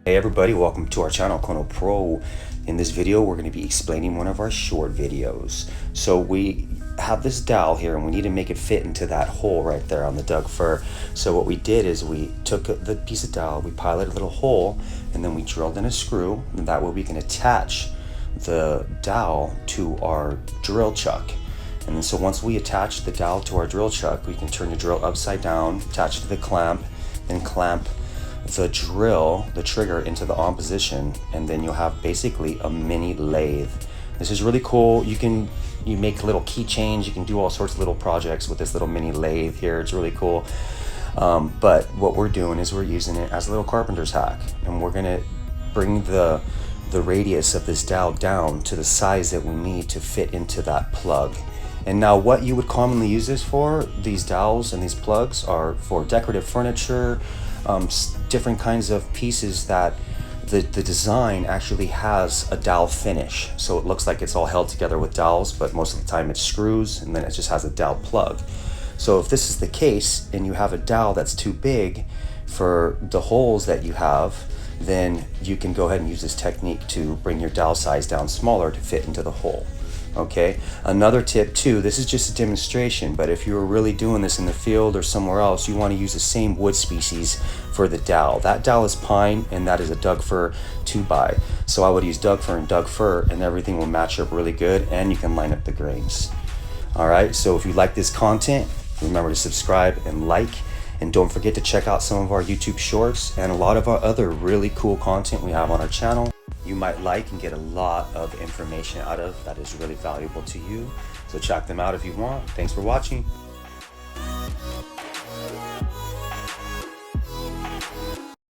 Hey everybody, welcome to our channel, Kono Pro. In this video, we're going to be explaining one of our short videos. So we have this dowel here and we need to make it fit into that hole right there on the dug fir. So what we did is we took the piece of dowel, we piloted a little hole, and then we drilled in a screw, and that way we can attach the dowel to our drill chuck. And then so once we attach the dowel to our drill chuck, we can turn the drill upside down, attach it to the clamp, and clamp the drill, the trigger, into the on position, and then you'll have basically a mini lathe. This is really cool. You make little keychains, you can do all sorts of little projects with this little mini lathe here. It's really cool. But what we're doing is we're using it as a little carpenter's hack, and we're gonna bring the radius of this dowel down to the size that we need to fit into that plug. And now what you would commonly use this for, these dowels and these plugs, are for decorative furniture, different kinds of pieces that the design actually has a dowel finish. So it looks like it's all held together with dowels, but most of the time it's screws, and then it just has a dowel plug. So if this is the case and you have a dowel that's too big for the holes that you have, then you can go ahead and use this technique to bring your dowel size down smaller to fit into the hole. Okay, another tip too, this is just a demonstration, but if you were really doing this in the field or somewhere else, you want to use the same wood species for the dowel. That dowel is pine and that is a dug fir 2x. So I would use dug fir and dug fir, and everything will match up really good, and you can line up the grains. All right, so if you like this content, remember to subscribe and like, and don't forget to check out some of our YouTube shorts and a lot of our other really cool content we have on our channel. You might like and get a lot of information out of that is really valuable to you. So check them out if you want. Thanks for watching.